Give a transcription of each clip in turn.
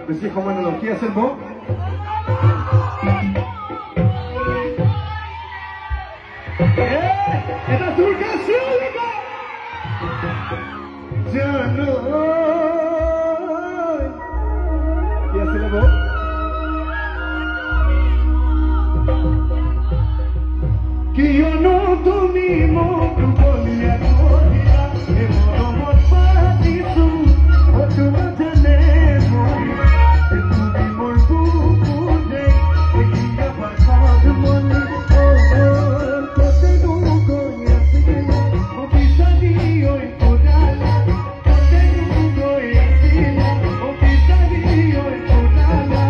বেশি সময় নলওঁ কি আছিল বৌ এটা দুৰ্গা শিৱলিংগ জানো কি আছিলে বৌ কিয়নো তুমি মোক বলিয়া কৰিলা এই মৰমত পাতিছো তোমাৰ জানে তুমি মোৰ বুকুতে এতিয়া পাছত মনি কতেনো গৈ আছিলা অবিচাৰি ঐ কোদালা কতেনো গৈ আছিলা অবিচাৰি ঐ কোদালা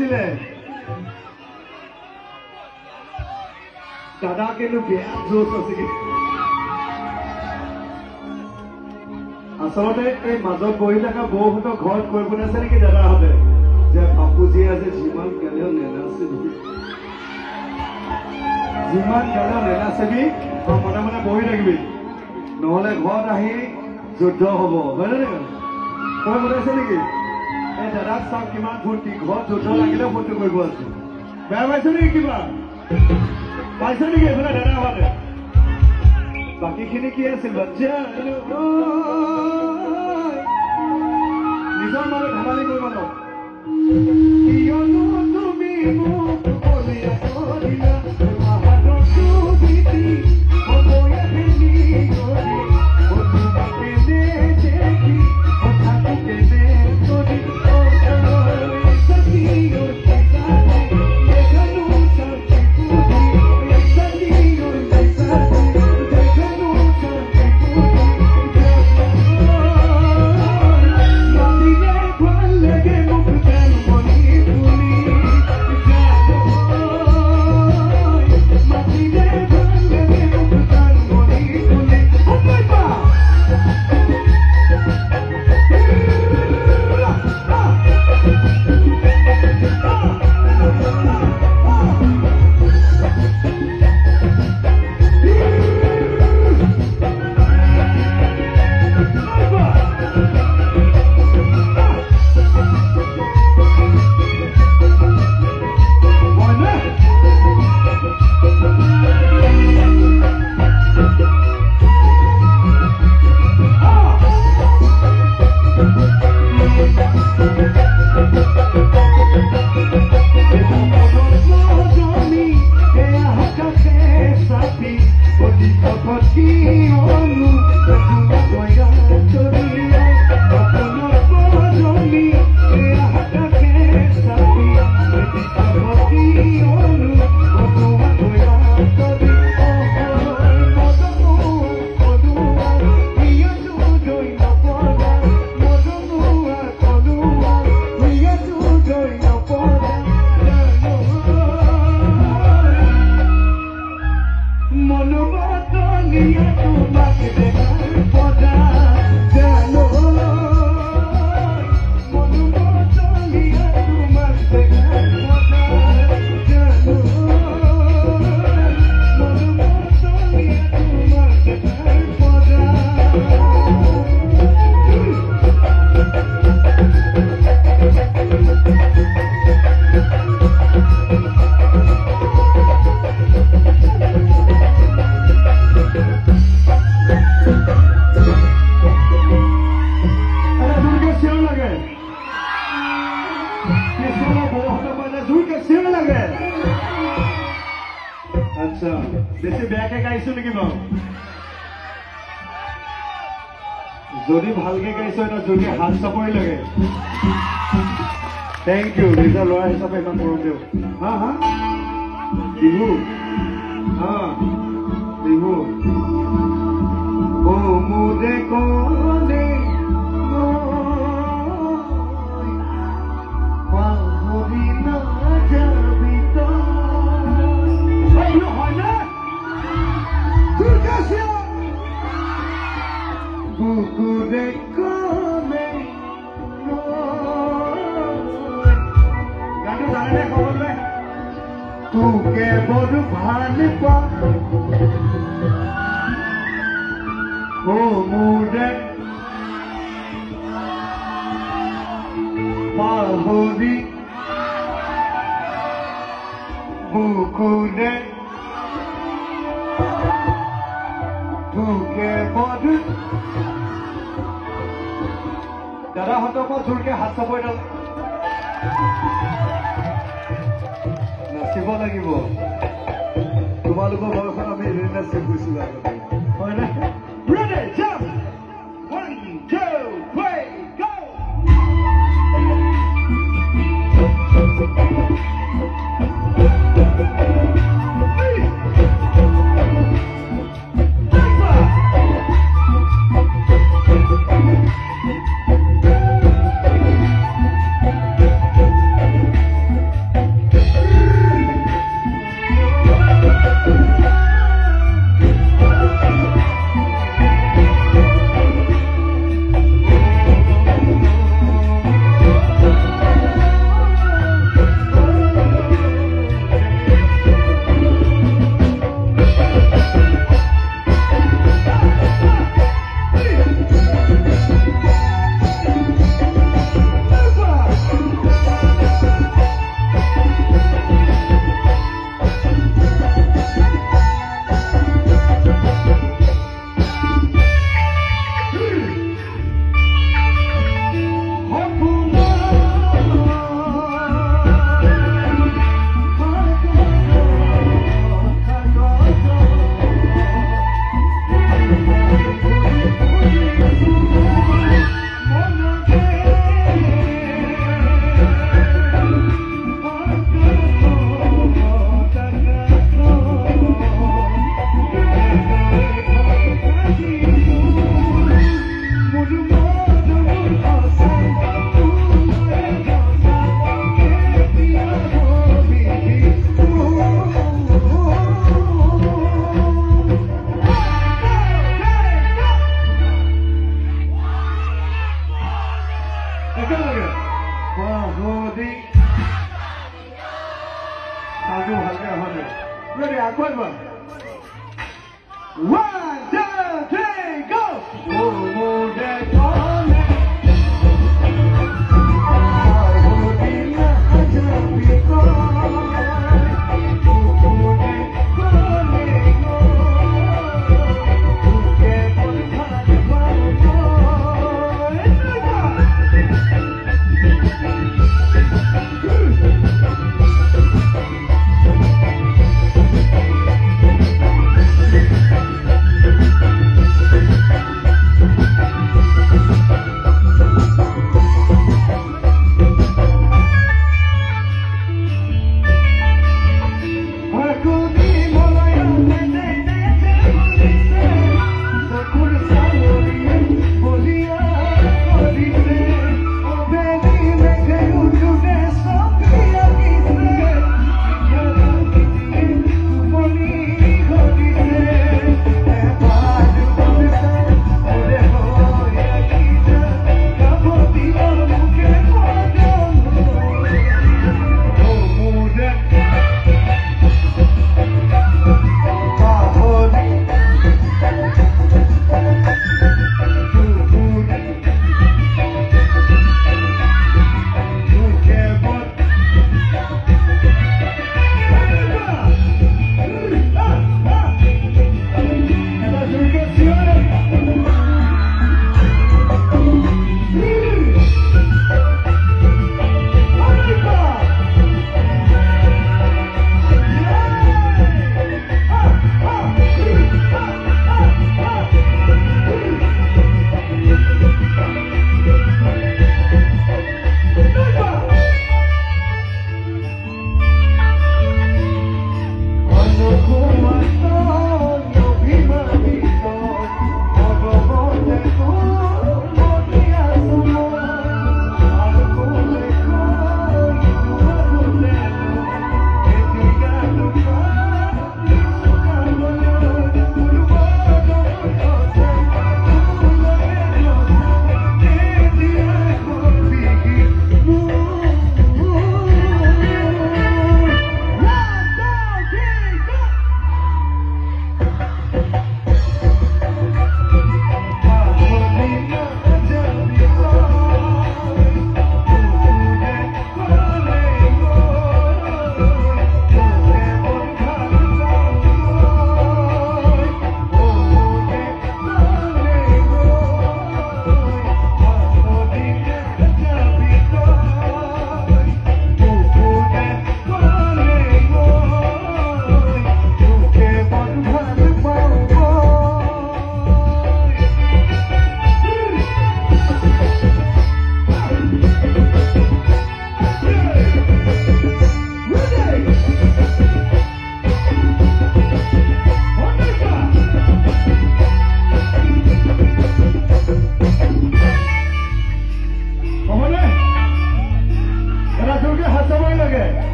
নাছিলে দাদা কিন্তু বেয়া জোচ আছে আচলতে এই মাজত বহি থকা বৌহঁতৰ ঘৰত কৈ বনাইছে নেকি দাদাহঁতে যে বাপুজি আজি যিমান গালেও নেনাচিবি যিমান গালেও নেনাচিবি মনে মনে বহি থাকিবি নহলে ঘৰত আহি যুদ্ধ হব হয় নে কৈ বনাইছে নেকি এই দাদাক চাওক কিমান ফূৰ্তি ঘৰত যুদ্ধ লাগিলে ফূৰ্তি কৰিব আছে বেয়া পাইছে নেকি কিবা পাইছে নেকি এইফালে দাদাহঁতে বাকীখিনি কি আছিল বাচ্চা নিজৰ মাজত ধেমালি কৰিব ন কিয়নো তুমি মোক বলিয়া কৰিলা মাহাতৰ সুবিধি সময়ে ফেলি কৰি বন্ধুবা কেনে দেখি কথাটো কেনে কৰি যদি ভালকে গাইছো এটা যদি হাত চাপৰি লাগে থেংক ইউ নিজৰ ল'ৰা হিচাপে ইমান মৰম দিওঁ হা হা বিহু হা বিহু মোৰে কলে পাহৰি নাযাবি তই হয় না তোৰ কাছে বুকুৰে কলে গানটো জানেনে ক'বলৈ তোকে বৰ ভাল পাওঁ মোৰে পাহৰি বুকুৰে তোকে বৰ দাদাহঁতক জোৰকে হাত চাপৰি নাচিব লাগিব তোমালোকৰ বয়সত আমি এনে নাচিব গৈছিলো আগতে হয় নে Ready, jump! 1, 2, 3, go!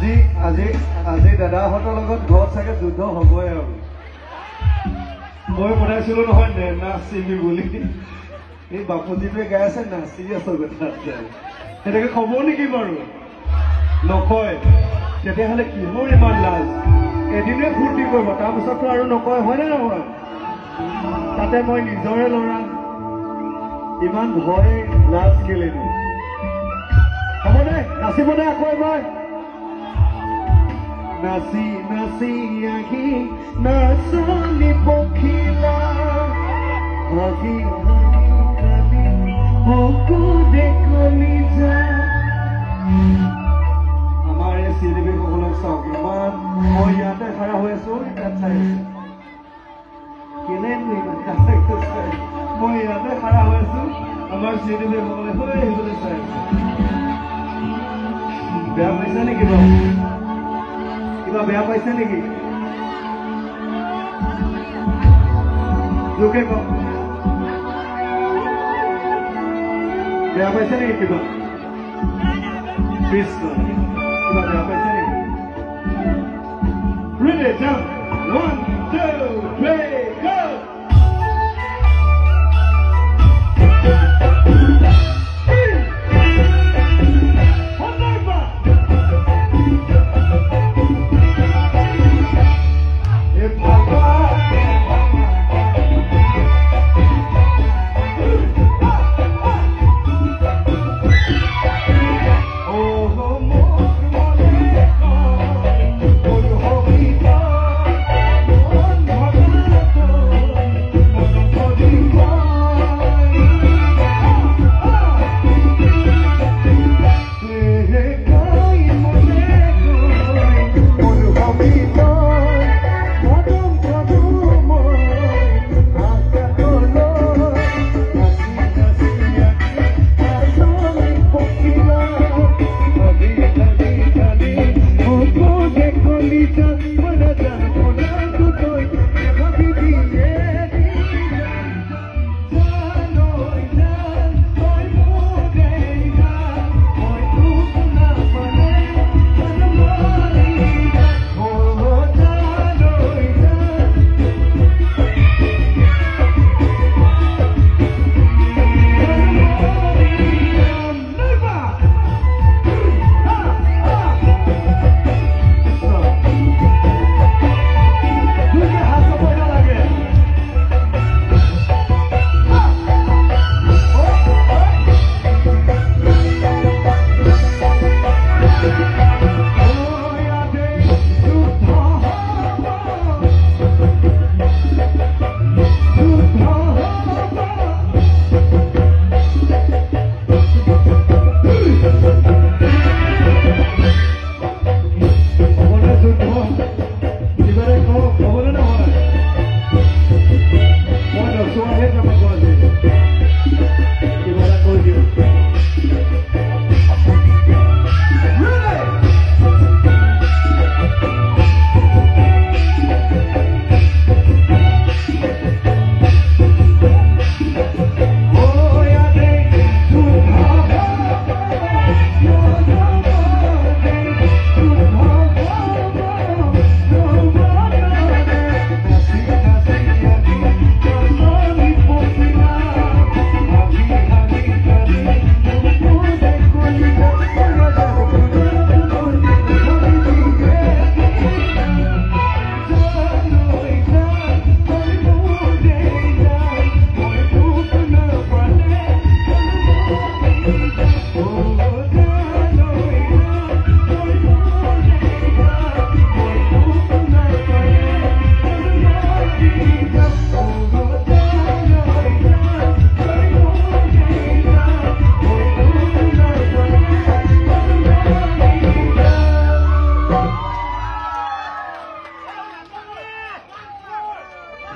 আজি দাদাহঁতৰ লগত ঘৰত চাগে যুদ্ধ হ'বই আৰু মই বনাইছিলো নহয় নাচিবি বুলি এই বাপুজিটোৱে গাই আছে নাচি আছ কথা সেনেকে ক'ব নেকি বাৰু নকয় তেতিয়াহ'লে কিহৰ ইমান লাজ এদিনে ফূৰ্তি কৰিব তাৰপিছততো আৰু নকয় হয়নে নহয় তাতে মই নিজৰে ল'ৰা ইমান ভয় লাজ কেলে হ'বনে নাচিবনে আকৌ এবাৰ নাচি নাচি আহি নাচনি পখিলা ভাগি ভাগি সকলোৱে কলিজা আমাৰ এই চিলিপিসকলক চাওক ইমান মই ইয়াতে খাৰা হৈ আছো তাত চাই কেলে মই ইয়াতে খাৰা হৈ আছো আমাৰ চিলিপিসকলে হৈ আহিবলৈ চাই আছে বেয়া পাইছা নেকি বাৰু কিবা বেয়া পাইছে নেকি লোকে কওক বেয়া পাইছে নেকি কিবা কৃষ্ণ কিবা বেয়া পাইছে নেকি Ready, jump. 1, 2, 3, go!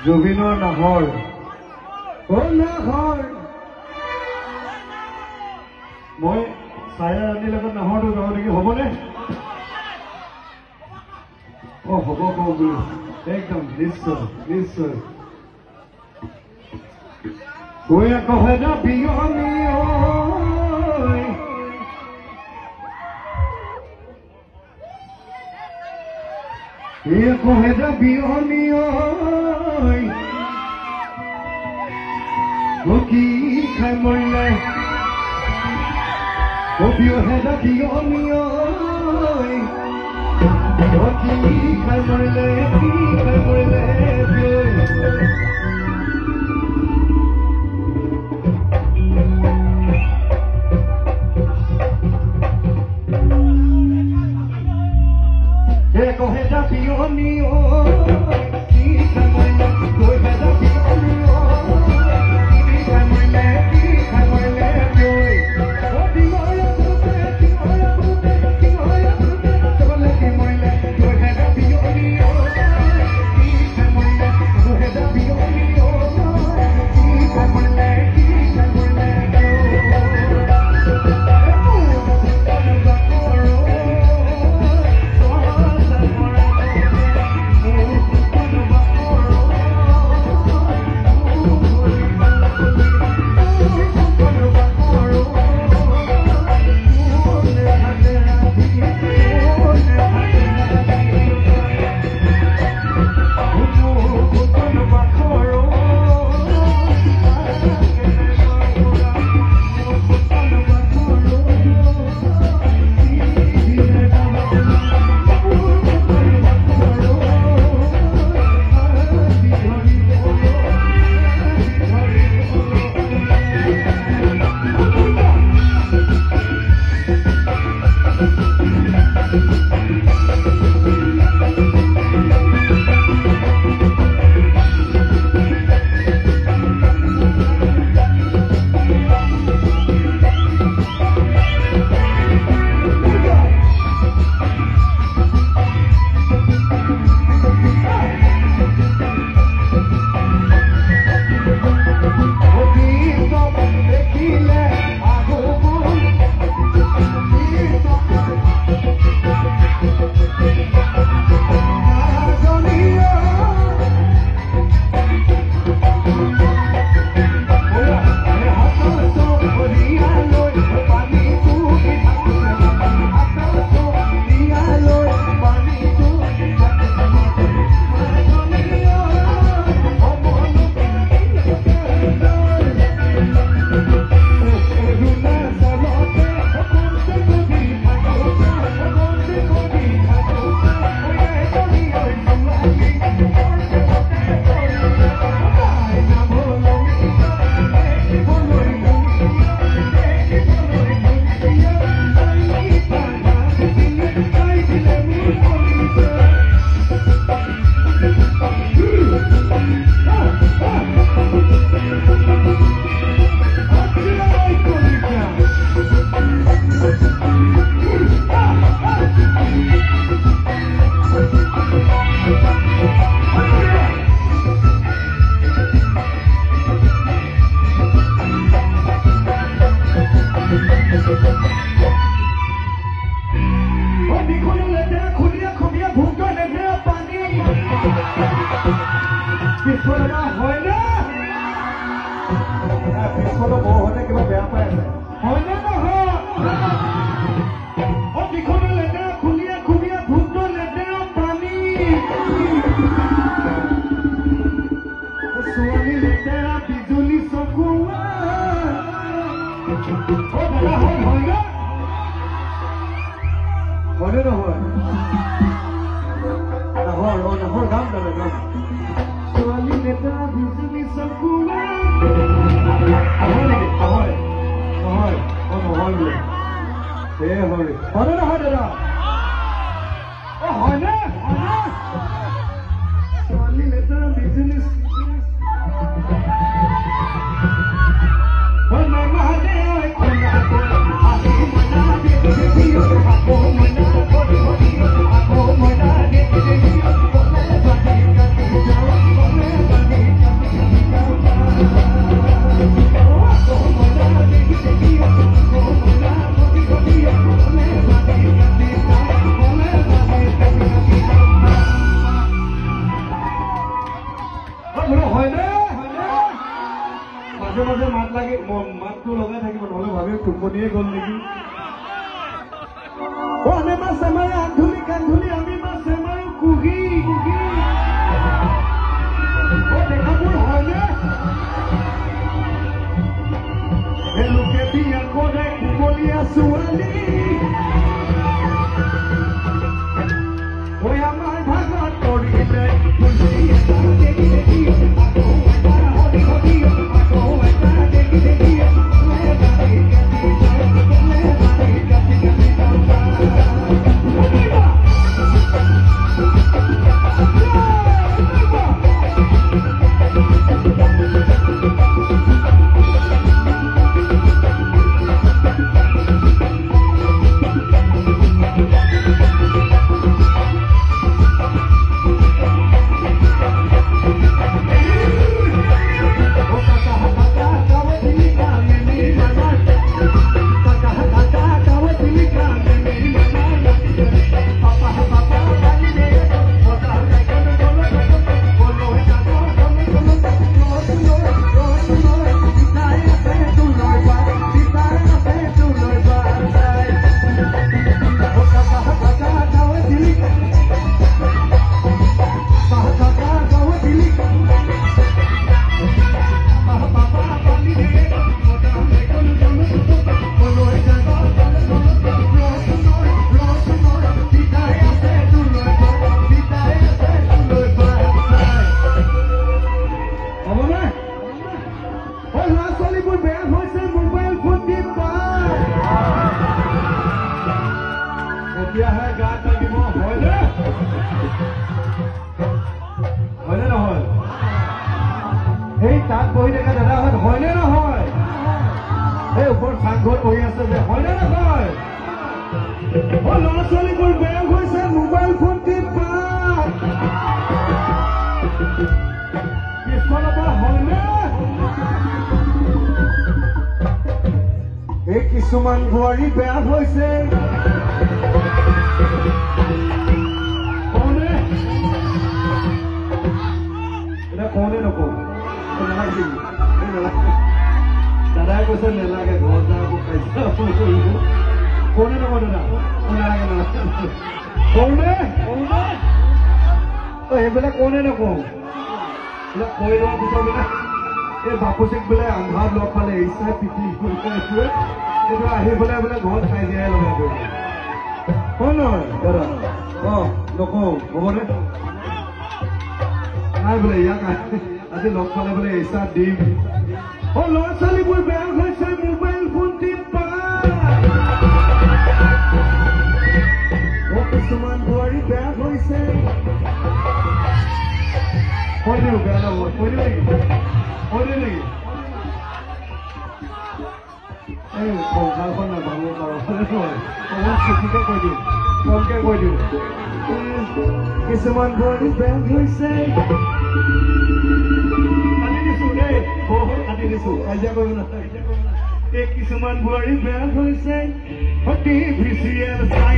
জুবিনৰ নাহৰ নাহৰ মই চায়া ৰাণীৰ লগত নাহৰটো যাওঁ নেকি হ'বনে হ'ব বোলো একদম নিশ্চয় নিশ্চয় গৈ কহে না বিয়নী কোহে যাবি অনিয়ই কি খাই মৰিলে বিয়হে যাবি অনিয়ই কি খাই মৰিলে One must am I, Antuli, Cantuli, Ami must am I, Kuhi. ল'ৰা ছোৱালীবোৰ বেয়া হৈছে মোবাইল ফোন টিপা পিছফালৰ পৰা হয়নে এই কিছুমান বোৱাৰী বেয়া হৈছে কওনে এটা কওনে নকওঁ নালাগে দাদাই কৈছে নেলাগে ঘৰ যাব কওনে নকওঁ দাদা নালাগে নালাগে কওনে সেইবিলাক কওনে নকওঁ এইবিলাক কৈ লোৱাৰ পিছত বোলে এই বাপুচিক বোলে আন্ধাৰত লগ পালে এৰিছে পিটি এইটো আহি পেলাই বোলে ঘৰত খাই দিয়াই লগাই গৈ হয় নহয় দাদা নকওঁ হ'বনে নাই বোলে ইয়াক আজি লগ পালে বোলে এৰিছা দিম ল'ৰা ছোৱালীবোৰ বেয়া হৈছে মোবাইল ফোন টিপা কিছুমান বোৱাৰী বেয়া হৈছে কৈ দিওঁ বেয়া নহ'ব কৈ দিওঁ নেকি নেকি এই সংসাৰখন নাভাঙিব পাৰোঁ অকণমান চুটিকে কৈ দিওঁ কমকে কৈ দিওঁ কিছুমান বোৱাৰী বেয়া হৈছে কাটি দিছোঁ দেই বহুত কাটি দিছোঁ কাজিয়া কৰিব নালাগে এই কিছুমান বোৱাৰী বেয়া হৈছে অতি ভিচিএল চাই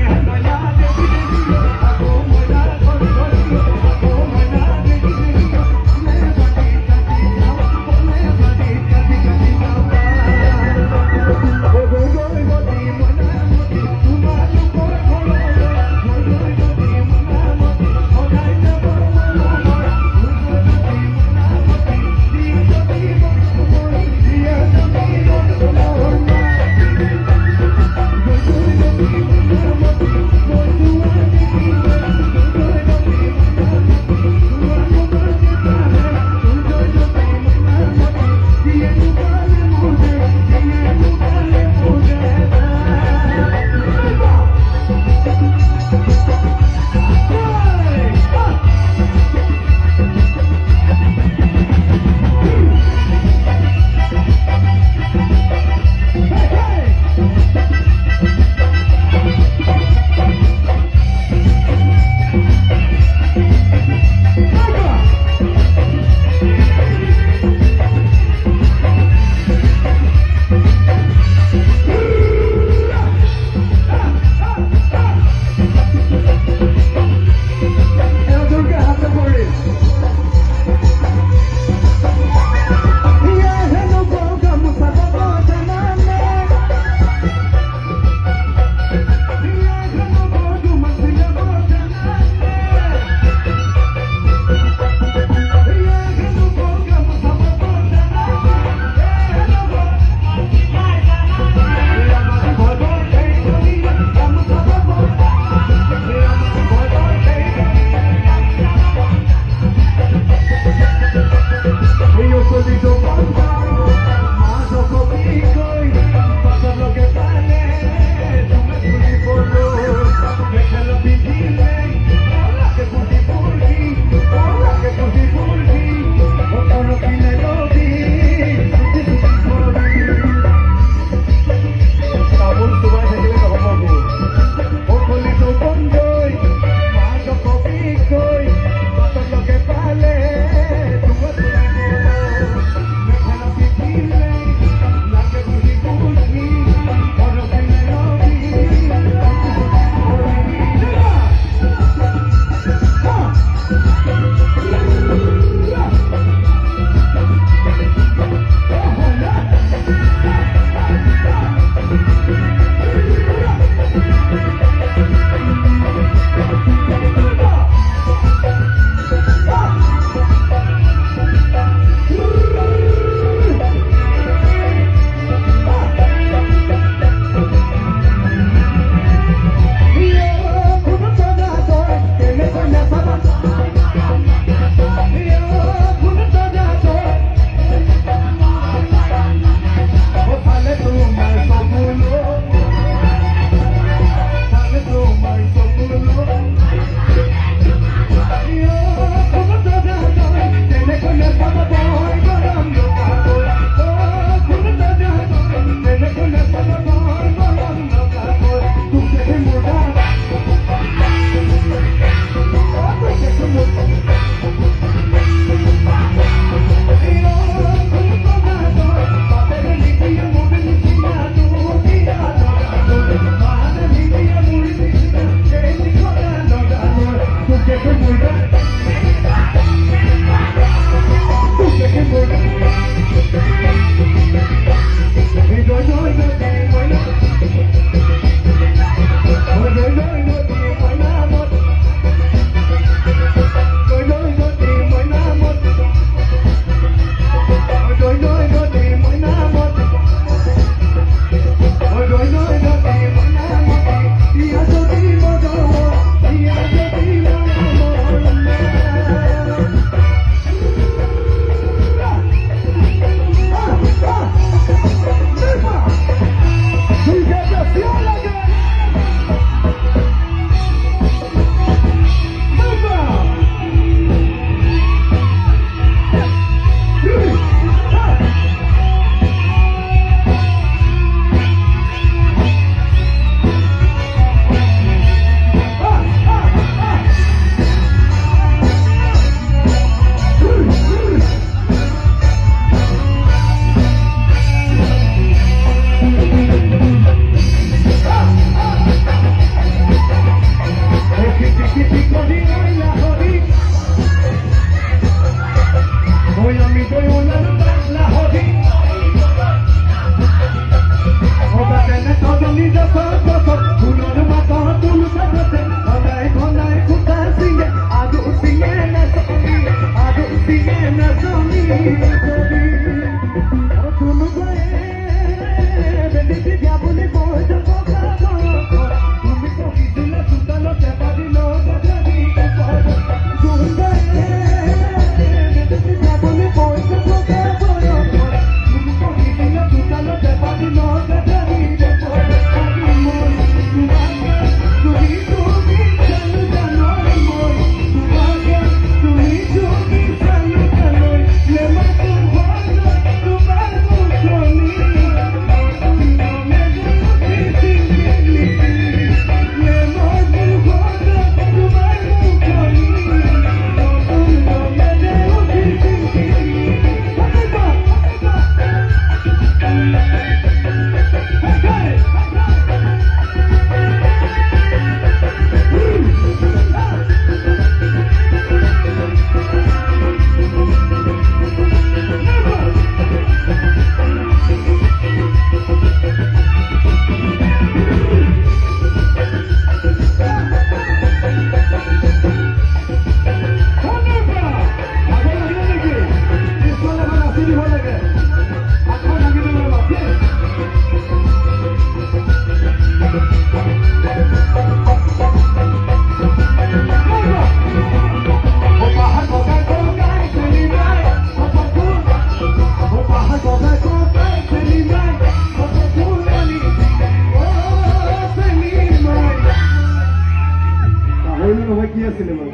কি আছিলে বাৰু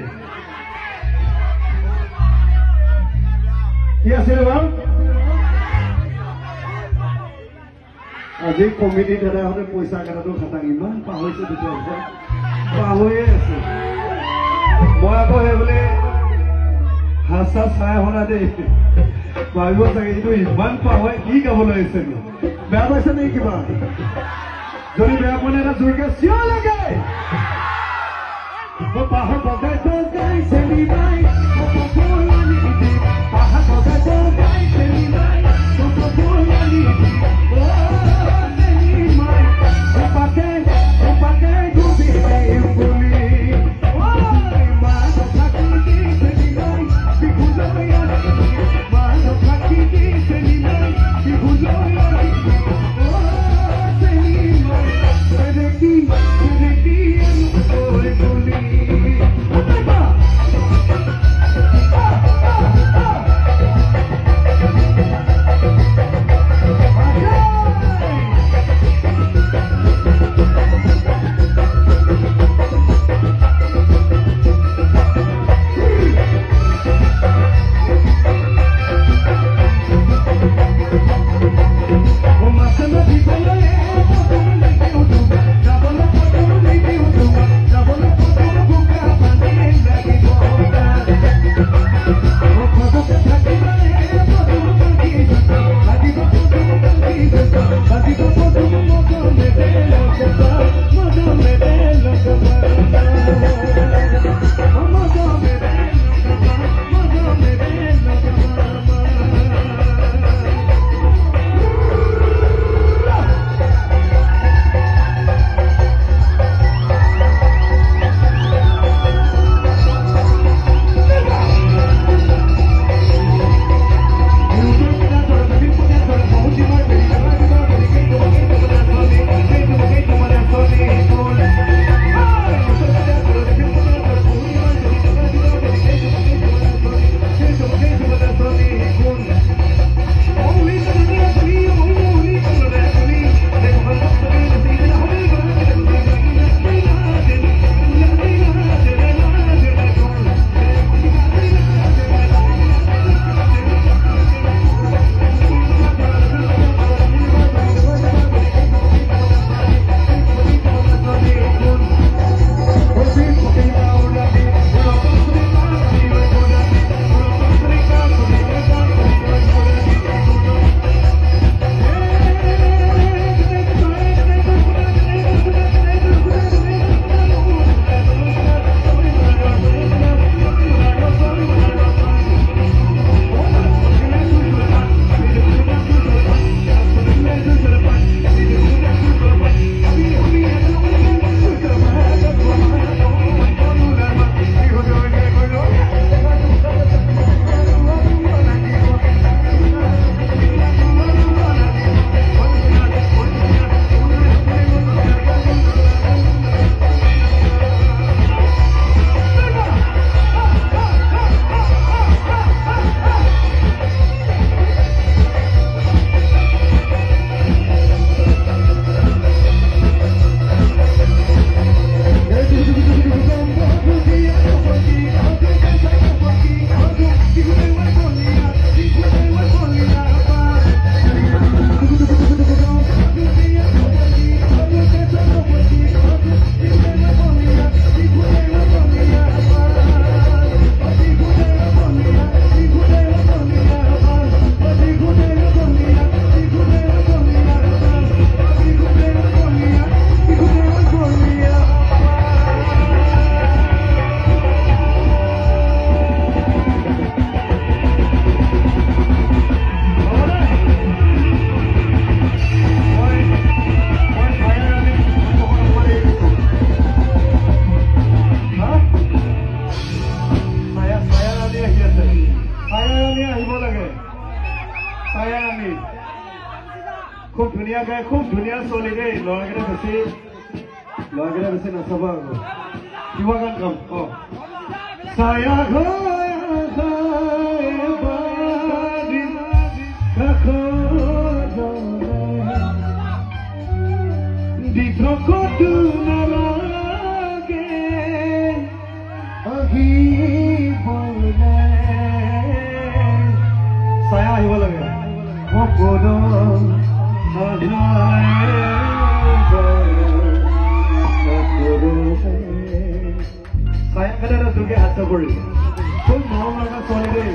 কি আছিলে বাৰু আজি কমিটি দাদাহঁতে পইচা কাটাটো খাটাং ইমান পাহৰিছে তেতিয়া পাহৰিয়ে আছে মই আকৌ সেই বোলে হাঁচা চাই শুনা দেই ভাবিব চাগে এইটো ইমান পাহৰে কি গাবলৈ আহিছে বেয়া পাইছে নেকি কিবা যদি বেয়া পোৱা নাই এটা জোৰকে চিঞৰ লাগে পাহাৰ বগাই বগাই চেলি নাই পাহাৰ বগাই বগাই চেলি নাই খুব ধুনীয়া গায়, খুব ধুনীয়া চলি দেই। ল'ৰাকেইটা বেছি নাচাবা আকৌ। কিবা গান গাম ছায়া ছায়াখানে এটা যোগে হাত চাপৰি খুব মৰম লগা ছোৱালী দেই